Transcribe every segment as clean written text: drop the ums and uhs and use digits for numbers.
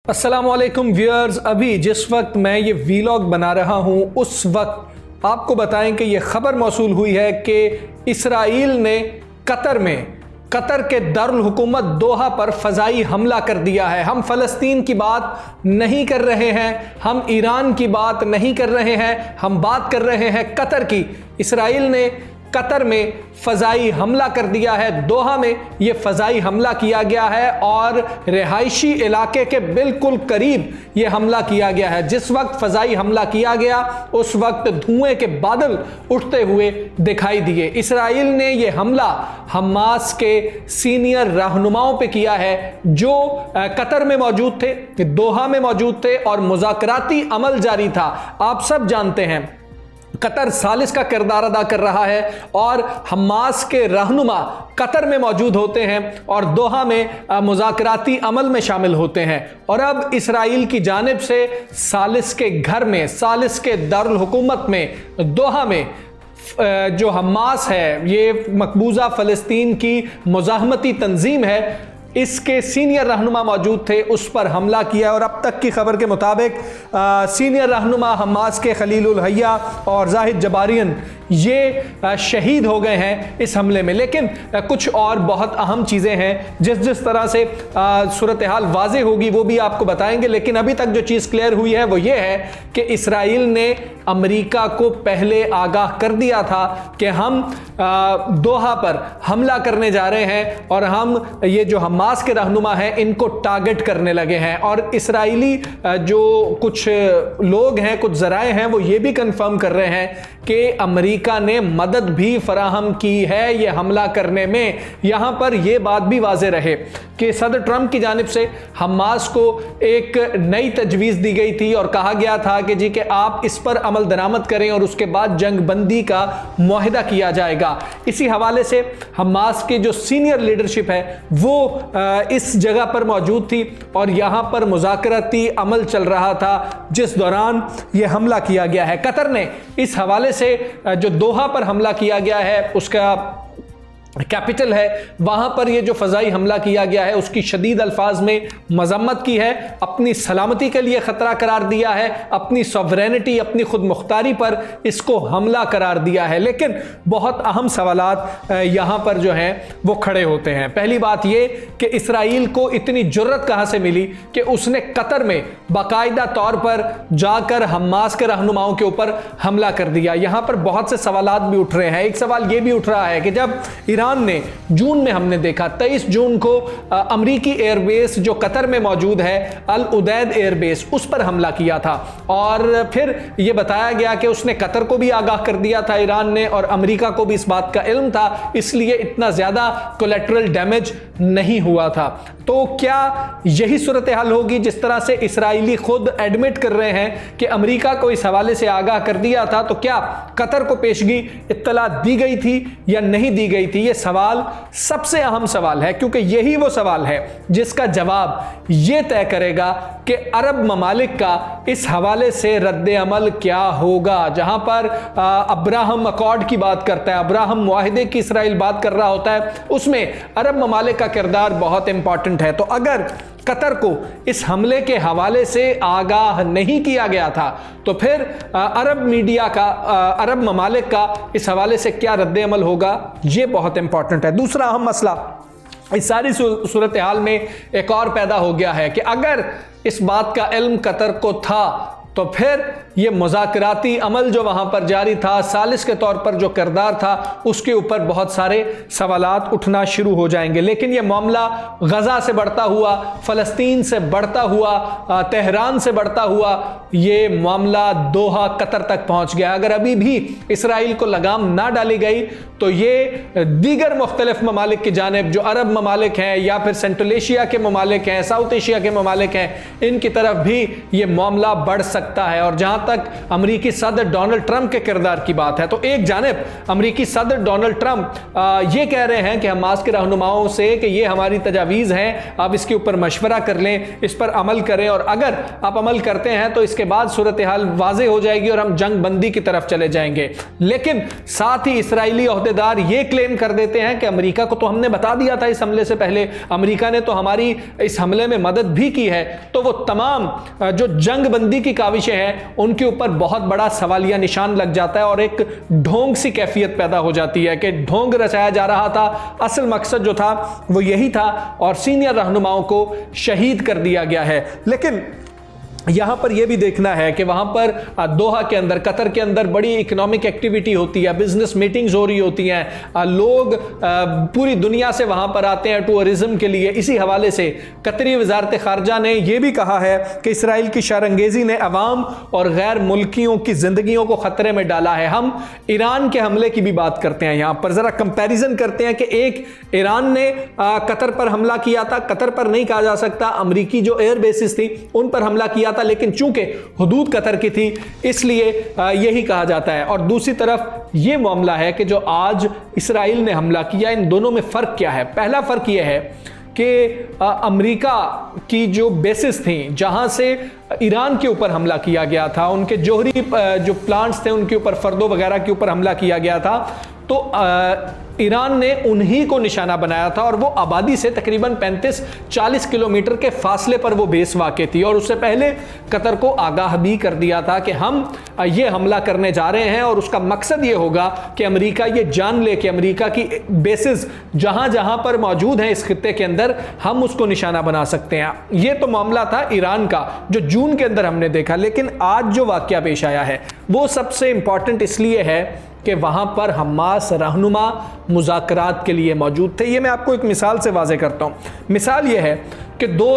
अस्सलामुअलैकुम व्यूअर्स, अभी जिस वक्त मैं ये वीलॉग बना रहा हूँ उस वक्त आपको बताएं कि ये खबर मौसूल हुई है कि इसराइल ने कतर के दारुल हुकूमत दोहा पर फ़ज़ाई हमला कर दिया है। हम फ़लस्तीन की बात नहीं कर रहे हैं, हम ईरान की बात नहीं कर रहे हैं, हम बात कर रहे हैं कतर की। इसराइल ने कतर में फ़ज़ाई हमला कर दिया है। दोहा में यह फ़ज़ाई हमला किया गया है और रिहायशी इलाके के बिल्कुल करीब यह हमला किया गया है। जिस वक्त फ़ज़ाई हमला किया गया उस वक्त धुएं के बादल उठते हुए दिखाई दिए। इसराइल ने यह हमला हमास के सीनियर रहनुमाओं पे किया है जो कतर में मौजूद थे, दोहा में मौजूद थे और मुज़ाकराती अमल जारी था। आप सब जानते हैं कतर सालिस का किरदार अदा कर रहा है और हमास के रहनुमा कतर में मौजूद होते हैं और दोहा में मुज़ाकराती अमल में शामिल होते हैं। और अब इसराइल की जानिब से सालिस के घर में, सालिस के दारुल हुकूमत में, दोहा में जो हमास है, ये मकबूजा फ़लस्तीन की मुज़ाहमती तंजीम है, इसके सीनियर रहनुमा मौजूद थे, उस पर हमला किया। और अब तक की खबर के मुताबिक सीनियर रहनुमा हमास के खलीलुल हय्या और जाहिद जबारियन ये शहीद हो गए हैं इस हमले में। लेकिन कुछ और बहुत अहम चीज़ें हैं, जिस तरह से सूरत हाल वाज़ेह होगी वो भी आपको बताएंगे। लेकिन अभी तक जो चीज़ क्लियर हुई है वो ये है कि इसराइल ने अमेरिका को पहले आगाह कर दिया था कि हम दोहा पर हमला करने जा रहे हैं और हम ये जो हमास के रहनुमा हैं इनको टारगेट करने लगे हैं। और इसराइली जो कुछ लोग हैं, कुछ ज़राए हैं, वो ये भी कंफर्म कर रहे हैं कि अमेरिका ने मदद भी फराहम की है ये हमला करने में। यहाँ पर यह बात भी वाज़ेह रहे कि सदर ट्रंप की जानिब से हमास को एक नई तजवीज़ दी गई थी और कहा गया था कि जी कि आप इस पर अमल दरामद करें और उसके बाद जंग बंदी का मुआहिदा किया जाएगा। इसी हवाले से हमास के जो सीनियर लीडरशिप है वो इस जगह पर मौजूद थी और यहाँ पर मुज़ाकराती अमल चल रहा था जिस दौरान यह हमला किया गया है। कतर ने इस हवाले से जो दोहा पर हमला किया गया है, उसका कैपिटल है, वहां पर यह जो फ़ज़ाई हमला किया गया है उसकी शदीद अल्फाज में मजम्मत की है, अपनी सलामती के लिए ख़तरा करार दिया है, अपनी सॉवरेनिटी, अपनी खुद मुख्तारी पर इसको हमला करार दिया है। लेकिन बहुत अहम सवालात यहाँ पर जो हैं वो खड़े होते हैं। पहली बात ये कि इसराइल को इतनी जुर्रत कहाँ से मिली कि उसने कतर में बाकायदा तौर पर जाकर हमास के रहनुमाओं के ऊपर हमला कर दिया। यहाँ पर बहुत से सवालात भी उठ रहे हैं। एक सवाल ये भी उठ रहा है कि जब ईरान ने जून में, हमने देखा 23 जून को अमरीकी एयरबेस जो कतर में मौजूद है, अल उदैद एयरबेस, उस पर हमला किया था और फिर यह बताया गया कि उसने कतर को भी आगाह कर दिया था ईरान ने और अमरीका को भी इस बात का इल्म था, इसलिए इतना ज्यादा कोलैटरल डैमेज नहीं हुआ था। तो क्या यही सूरत हाल होगी जिस तरह से इसराइली खुद एडमिट कर रहे हैं कि अमरीका को इस हवाले से आगाह कर दिया था? तो क्या कतर को पेशगी इत्तला दी गई थी या नहीं दी गई थी? यह सवाल सबसे अहम सवाल है, क्योंकि यही वो सवाल है जिसका जवाब यह तय करेगा कि अरब ममालिक का इस हवाले से रद्द अमल क्या होगा। जहां पर अब्राहम अकॉर्ड की बात करता है, अब्राहम मुआहिदे की इसराइल बात कर रहा होता है, उसमें अरब ममालिक का किरदार बहुत इंपॉर्टेंट है। तो अगर कतर को इस हमले के हवाले से आगाह नहीं किया गया था तो फिर अरब मीडिया का, अरब ममालिक का इस हवाले से क्या रद्द अमल होगा, यह बहुत इंपॉर्टेंट है। दूसरा अहम मसला इस सारी सूरत हाल में एक और पैदा हो गया है कि अगर इस बात का इल्म कतर को था तो फिर यह मुज़ाकराती अमल जो वहां पर जारी था, सालिस के तौर पर जो किरदार था, उसके ऊपर बहुत सारे सवालात उठना शुरू हो जाएंगे। लेकिन यह मामला गजा से बढ़ता हुआ, फ़लस्तीन से बढ़ता हुआ, तेहरान से बढ़ता हुआ, यह मामला दोहा कतर तक पहुंच गया। अगर अभी भी इसराइल को लगाम ना डाली गई तो ये दीगर मुख्तलिफ ममालिक की जानिब, जो अरब ममालिक हैं या फिर सेंट्रल एशिया के ममालिक हैं, साउथ एशिया के ममालिक हैं, इनकी तरफ भी ये मामला बढ़ सकता सकता है। और जहां तक अमेरिकी सदर डोनाल्ड ट्रंप के किरदार की बात है, तो एक जानिब अमेरिकी सदर डोनाल्ड ट्रंप ये कह रहे हैं कि हमास के रहनुमाओं से कि ये हमारी तजावीज़ हैं, आप इसके ऊपर मशवरा कर लें, इस पर अमल करें, और अगर आप अमल करते हैं तो इसके बाद सूरत हाल वाज़े हो जाएगी और हम जंग बंदी की तरफ चले जाएंगे। लेकिन साथ ही इसराइली ओहदेदार ये क्लेम कर देते हैं कि अमेरिका को तो हमने बता दिया था इस हमले से पहले, अमेरिका ने तो हमारी इस हमले में मदद भी की है। तो वो तमाम जो जंग बंदी की काविशें हैं उनके ऊपर बहुत बड़ा सवालिया निशान लग जाता है और एक ढोंग सी कैफियत पैदा हो जाती है कि ढोंग रचाया जा रहा था, असल मकसद जो था वो यही था, और सीनियर रहनुमाओं को शहीद कर दिया गया है। लेकिन यहां पर यह भी देखना है कि वहां पर दोहा के अंदर, कतर के अंदर बड़ी इकोनॉमिक एक्टिविटी होती है, बिजनेस मीटिंग्स हो रही होती हैं, लोग पूरी दुनिया से वहां पर आते हैं टूरिज्म के लिए। इसी हवाले से कतरी वजारत खारजा ने यह भी कहा है कि इसराइल की शरंगेजी ने अवाम और गैर मुल्कियों की जिंदगियों को खतरे में डाला है। हम ईरान के हमले की भी बात करते हैं, यहां पर जरा कंपैरिजन करते हैं कि एक ईरान ने कतर पर हमला किया था, कतर पर नहीं कहा जा सकता, अमरीकी जो एयर बेसिस थी उन पर हमला किया था, लेकिन चूंकि हुदूद कतर की थी इसलिए यही कहा जाता है। और दूसरी तरफ यह मामला है कि जो आज इसराइल ने हमला किया, इन दोनों में फर्क क्या है? पहला फर्क यह है कि अमेरिका की जो बेसिस थी जहां से ईरान के ऊपर हमला किया गया था, उनके जोहरी जो प्लांट्स थे उनके ऊपर, फर्दों वगैरह के ऊपर हमला किया गया था, तो ईरान ने उन्हीं को निशाना बनाया था और वो आबादी से तकरीबन 35-40 किलोमीटर के फासले पर वो बेस वाक़ थी। और उससे पहले कतर को आगाह भी कर दिया था कि हम ये हमला करने जा रहे हैं और उसका मकसद ये होगा कि अमेरिका ये जान ले कि अमेरिका की बेसिस जहां जहां पर मौजूद हैं इस खित्ते के अंदर, हम उसको निशाना बना सकते हैं। ये तो मामला था ईरान का जो जून के अंदर हमने देखा। लेकिन आज जो वाक़या पेश आया है वो सबसे इंपॉर्टेंट इसलिए है कि वहां पर हमास रहनुमा मुज़ाकरात के लिए मौजूद थे। ये मैं आपको एक मिसाल से वाज़े करता हूं। मिसाल ये है कि दो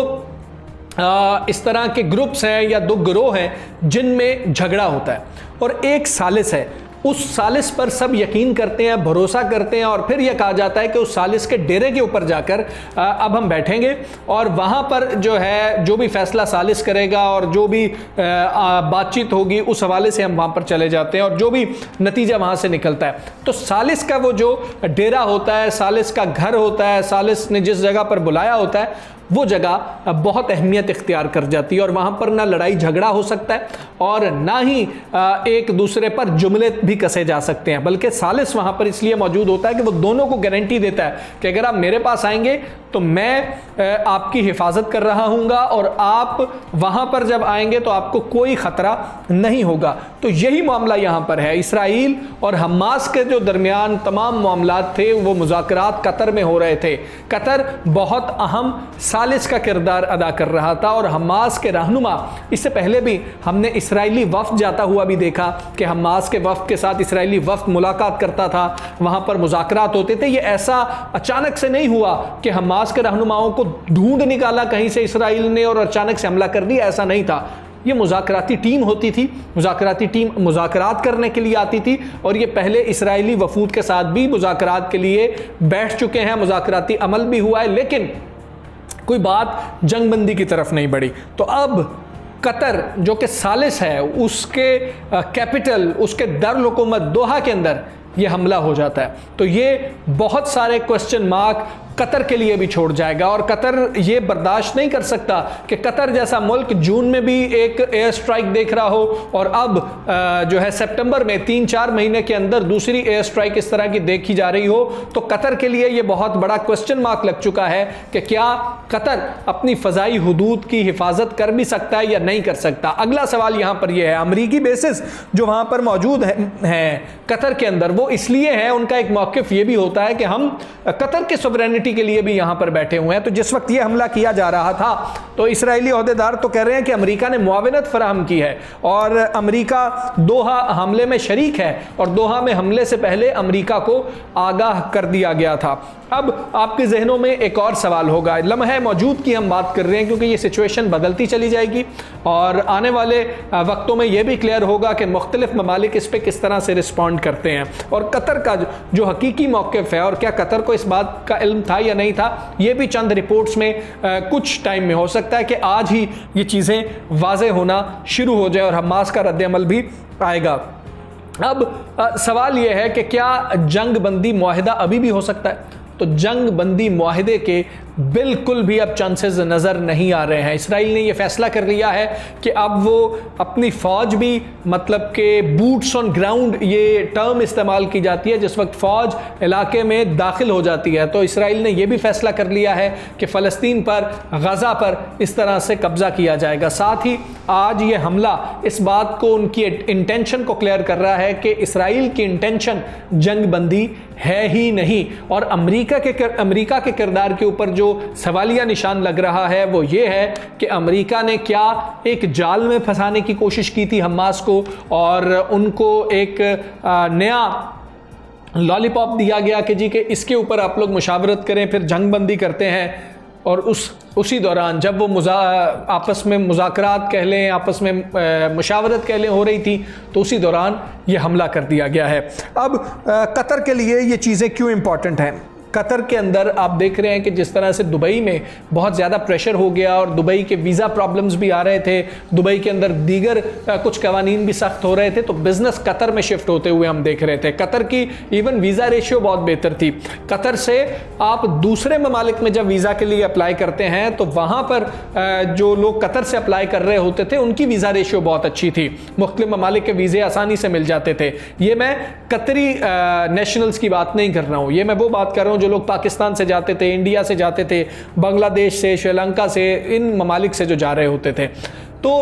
इस तरह के ग्रुप्स हैं या दो गिरोह हैं जिनमें झगड़ा होता है और एक सालिस है। उस सालिस पर सब यकीन करते हैं, भरोसा करते हैं, और फिर यह कहा जाता है कि उस सालिस के डेरे के ऊपर जाकर अब हम बैठेंगे और वहाँ पर जो है जो भी फैसला सालिस करेगा और जो भी बातचीत होगी उस हवाले से हम वहाँ पर चले जाते हैं और जो भी नतीजा वहाँ से निकलता है। तो सालिस का वो जो डेरा होता है, सालिस का घर होता है, सालिस ने जिस जगह पर बुलाया होता है वो जगह बहुत अहमियत इख्तियार कर जाती है और वहाँ पर ना लड़ाई झगड़ा हो सकता है और ना ही एक दूसरे पर जुमले भी कसे जा सकते हैं, बल्कि सालिस वहाँ पर इसलिए मौजूद होता है कि वो दोनों को गारंटी देता है कि अगर आप मेरे पास आएंगे तो मैं आपकी हिफाजत कर रहा हूँगा और आप वहाँ पर जब आएंगे तो आपको कोई ख़तरा नहीं होगा। तो यही मामला यहाँ पर है। इसराइल और हमास के जो दरमियान तमाम मामलात थे वो मुज़ाकरात कतर में हो रहे थे। कतर बहुत अहम सालिस का किरदार अदा कर रहा था और हमास के रहनुमा, इससे पहले भी हमने इसराइली वफ़द जाता हुआ भी देखा कि हमास के वफ़द के साथ इसराइली वफ़द मुलाकात करता था, वहाँ पर मुज़ाकरात होते थे। ये ऐसा अचानक से नहीं हुआ कि हमास के रहनुमाओं को ढूंढ निकाला कहीं से इसराइल ने और अचानक से हमला कर दिया, ऐसा नहीं था। ये मुज़ाकराती टीम होती थी, मुज़ाकराती टीम मुज़ाकरात करने के लिए आती थी और ये पहले इसराइली वफूद के साथ भी मुज़ाकरात के लिए बैठ चुके हैं, मुज़ाकराती अमल भी हुआ है, लेकिन कोई बात जंगबंदी की तरफ नहीं बढ़ी। तो अब कतर जो कि सालिस है उसके कैपिटल, उसके दारुल हुकूमत दोहा के अंदर ये हमला हो जाता है। तो ये बहुत सारे क्वेश्चन मार्क कतर के लिए भी छोड़ जाएगा और कतर ये बर्दाश्त नहीं कर सकता कि कतर जैसा मुल्क जून में भी एक एयर स्ट्राइक देख रहा हो और अब जो है सितंबर में 3-4 महीने के अंदर दूसरी एयर स्ट्राइक इस तरह की देखी जा रही हो। तो कतर के लिए ये बहुत बड़ा क्वेश्चन मार्क लग चुका है कि क्या कतर अपनी फ़ज़ाई हुदूद की हिफाजत कर भी सकता है या नहीं कर सकता। अगला सवाल यहाँ पर यह है, अमरीकी बेसिस जो वहाँ पर मौजूद हैं कतर के अंदर, वो इसलिए है, उनका एक मौक़िफ़ ये भी होता है कि हम कतर के सोवरेनिटी के लिए भी यहां पर बैठे हुए हैं। तो जिस वक्त यह हमला किया जा रहा था तो इसराइली ओहदेदार तो कह रहे हैं कि अमेरिका ने मुआविनत फराहम की है और अमेरिका दोहा हमले में शरीक है और दोहा में हमले से पहले अमेरिका को आगाह कर दिया गया था। अब आपके जहनों में एक और सवाल होगा, लम्हे मौजूद की हम बात कर रहे हैं क्योंकि ये सिचुएशन बदलती चली जाएगी और आने वाले वक्तों में यह भी क्लियर होगा कि मुख्तलिफ ममालिक इस पर किस तरह से रिस्पॉन्ड करते हैं। और कतर का जो हकीकी मौक़िफ़ है और क्या कतर को इस बात का इल्म था या नहीं था, ये भी चंद रिपोर्ट्स में कुछ टाइम में हो सकता है कि आज ही ये चीज़ें वाज़े होना शुरू हो जाए और हमास का रद्द-ए-अमल भी आएगा। अब सवाल यह है कि क्या जंग बंदी मुआहिदा अभी भी हो सकता है? तो जंग बंदी मुआहिदे के बिल्कुल भी अब चांसेस नज़र नहीं आ रहे हैं। इसराइल ने यह फैसला कर लिया है कि अब वो अपनी फ़ौज भी, मतलब कि बूट्स ऑन ग्राउंड ये टर्म इस्तेमाल की जाती है जिस वक्त फ़ौज इलाके में दाखिल हो जाती है। तो इसराइल ने यह भी फैसला कर लिया है कि फ़लस्तीन पर, गज़ा पर इस तरह से कब्ज़ा किया जाएगा। साथ ही आज ये हमला इस बात को, उनकी इंटेंशन को क्लियर कर रहा है कि इसराइल की इंटेंशन जंग बंदी है ही नहीं। और अमेरिका के किरदार के ऊपर जो सवालिया निशान लग रहा है वो ये है कि अमेरिका ने क्या एक जाल में फंसाने की कोशिश की थी हमास को, और उनको एक नया लॉलीपॉप दिया गया कि जी कि इसके ऊपर आप लोग मुशावरत करें, फिर जंग बंदी करते हैं। और उसी दौरान जब वो आपस में मुज़ाकरात कह लें, आपस में मुशावरत कह लें हो रही थी, तो उसी दौरान ये हमला कर दिया गया है। अब कतर के लिए ये चीज़ें क्यों इम्पॉर्टेंट हैं? कतर के अंदर आप देख रहे हैं कि जिस तरह से दुबई में बहुत ज़्यादा प्रेशर हो गया और दुबई के वीज़ा प्रॉब्लम्स भी आ रहे थे, दुबई के अंदर दीगर कुछ कवानीन भी सख्त हो रहे थे, तो बिज़नेस कतर में शिफ्ट होते हुए हम देख रहे थे। कतर की इवन वीज़ा रेशियो बहुत बेहतर थी। कतर से आप दूसरे ममालिक में जब वीज़ा के लिए अप्लाई करते हैं तो वहाँ पर जो लोग कतर से अप्लाई कर रहे होते थे उनकी वीज़ा रेशियो बहुत अच्छी थी, मुख्तलिफ ममालिक के वीज़े आसानी से मिल जाते थे। ये मैं कतरी नेशनल्स की बात नहीं कर रहा हूँ, ये मैं वो बात कर रहा हूँ जो लोग पाकिस्तान से जाते थे, इंडिया से जाते थे, बांग्लादेश से, श्रीलंका से, इन ममालिक से जो जा रहे होते थे। तो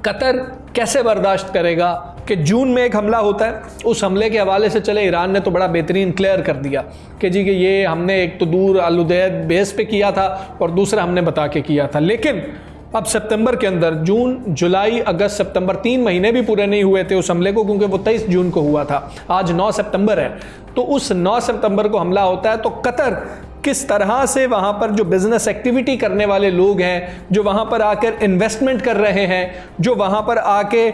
कतर कैसे बर्दाश्त करेगा कि जून में एक हमला होता है, उस हमले के हवाले से चले ईरान ने तो बड़ा बेहतरीन क्लियर कर दिया कि जी कि ये हमने एक तो दूर अल-उदैद बेस पे किया था और दूसरा हमने बता के किया था। लेकिन अब सितंबर के अंदर, जून, जुलाई, अगस्त, सितंबर 3 महीने भी पूरे नहीं हुए थे उस हमले को, क्योंकि वो 23 जून को हुआ था। आज 9 सितंबर है, तो उस 9 सितंबर को हमला होता है। तो कतर किस तरह से वहाँ पर जो बिज़नेस एक्टिविटी करने वाले लोग हैं, जो वहाँ पर आकर इन्वेस्टमेंट कर रहे हैं, जो वहाँ पर आके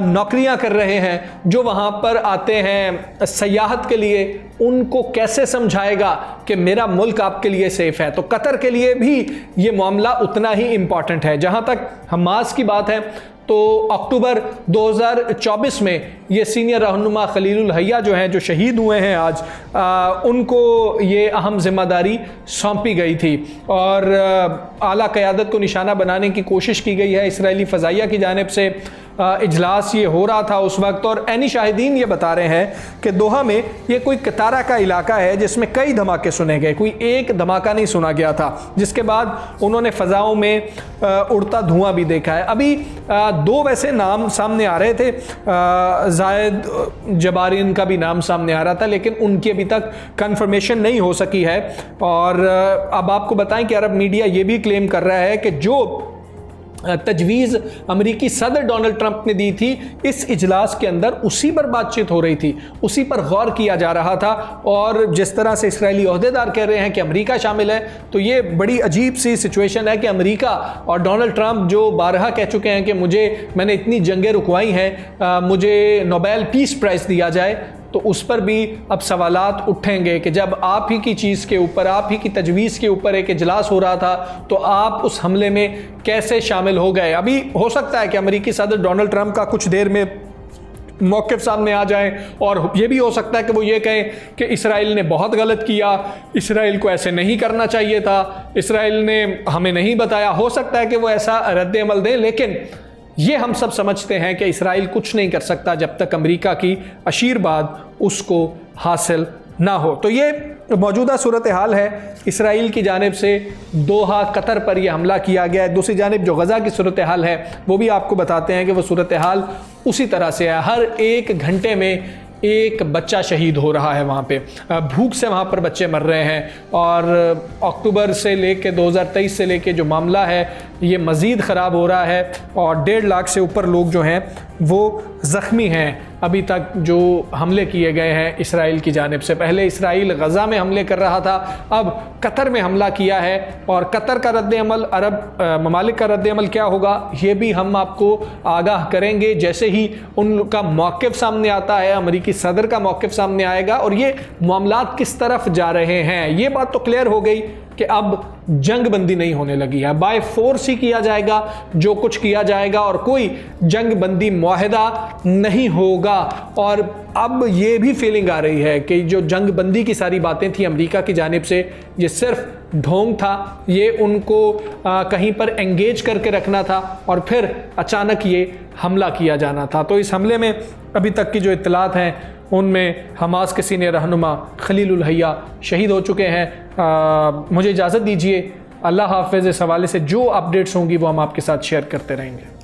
नौकरियाँ कर रहे हैं, जो वहाँ पर आते हैं सयाहत के लिए, उनको कैसे समझाएगा कि मेरा मुल्क आपके लिए सेफ़ है। तो कतर के लिए भी ये मामला उतना ही इम्पॉर्टेंट है। जहाँ तक हमास की बात है तो अक्टूबर 2024 में ये सीनियर रहनुमा खलीलुल हैया जो हैं, जो शहीद हुए हैं आज, उनको ये अहम जिम्मेदारी सौंपी गई थी और आला क़यादत को निशाना बनाने की कोशिश की गई है। इस्राएली फ़ज़ाइया की जानिब से इजलास ये हो रहा था उस वक्त, और ऐनी शाहिदीन ये बता रहे हैं कि दोहा में ये कोई कतारा का इलाका है जिसमें कई धमाके सुने गए, कोई एक धमाका नहीं सुना गया था। जिसके बाद उन्होंने फ़ज़ाओं में उड़ता धुआं भी देखा है। अभी 2 वैसे नाम सामने आ रहे थे, ज़ायद जबारिन का भी नाम सामने आ रहा था, लेकिन उनकी अभी तक कंफर्मेशन नहीं हो सकी है। और अब आपको बताएं कि अरब मीडिया ये भी क्लेम कर रहा है कि जो तजवीज़ अमेरिकी सदर डोनाल्ड ट्रंप ने दी थी इस इजलास के अंदर, उसी पर बातचीत हो रही थी, उसी पर गौर किया जा रहा था। और जिस तरह से इसराइली ओहदेदार कह रहे हैं कि अमेरिका शामिल है, तो ये बड़ी अजीब सी सिचुएशन है कि अमेरिका और डोनाल्ड ट्रंप जो बारहा कह चुके हैं कि मैंने इतनी जंगें रुकवाई हैं, मुझे नोबेल पीस प्राइज़ दिया जाए, तो उस पर भी अब सवालात उठेंगे कि जब आप ही की चीज़ के ऊपर, आप ही की तजवीज़ के ऊपर एक इजलास हो रहा था, तो आप उस हमले में कैसे शामिल हो गए। अभी हो सकता है कि अमेरिकी सदर डोनाल्ड ट्रंप का कुछ देर में मौक़िफ़ सामने आ जाए, और ये भी हो सकता है कि वो ये कहें कि इसराइल ने बहुत गलत किया, इसराइल को ऐसे नहीं करना चाहिए था, इसराइल ने हमें नहीं बताया। हो सकता है कि वो ऐसा रद्द-ए-अमल दें, लेकिन ये हम सब समझते हैं कि इसराइल कुछ नहीं कर सकता जब तक अमेरिका की आशीर्वाद उसको हासिल ना हो। तो ये मौजूदा सूरत हाल है। इसराइल की जानिब से दोहा, कतर पर यह हमला किया गया है। दूसरी जानिब जो गज़ा की सूरत हाल है वो भी आपको बताते हैं कि वो सूरत हाल उसी तरह से है। हर 1 घंटे में एक बच्चा शहीद हो रहा है वहाँ पे, भूख से वहाँ पर बच्चे मर रहे हैं। और अक्टूबर से लेके 2023 से लेके जो मामला है ये मज़ीद ख़राब हो रहा है और 1.5 लाख से ऊपर लोग जो हैं वो ज़ख्मी हैं अभी तक जो हमले किए गए हैं इसराइल की जानिब से। पहले इसराइल गज़ा में हमले कर रहा था, अब कतर में हमला किया है और कतर का रद्द-ए-अमल, अरब ममालिक का रद्द-ए-अमल क्या होगा ये भी हम आपको आगाह करेंगे जैसे ही उनका मौक़िफ़ सामने आता है। अमरीकी सदर का मौक़िफ़ सामने आएगा और ये मामलात किस तरफ जा रहे हैं। ये बात तो क्लियर हो गई कि अब जंग बंदी नहीं होने लगी है, बाय फोर्स ही किया जाएगा जो कुछ किया जाएगा और कोई जंग बंदी मुआहिदा नहीं होगा। और अब ये भी फीलिंग आ रही है कि जो जंग बंदी की सारी बातें थी अमेरिका की जानिब से, ये सिर्फ ढोंग था, ये उनको कहीं पर एंगेज करके रखना था और फिर अचानक ये हमला किया जाना था। तो इस हमले में अभी तक की जो इत्तलात हैं उनमें हमास के सीनियर रहनुमा खलीलुल हैया शहीद हो चुके हैं। मुझे इजाज़त दीजिए, अल्लाह हाफ़िज़। इस हवाले से जो अपडेट्स होंगी वो हम आपके साथ शेयर करते रहेंगे।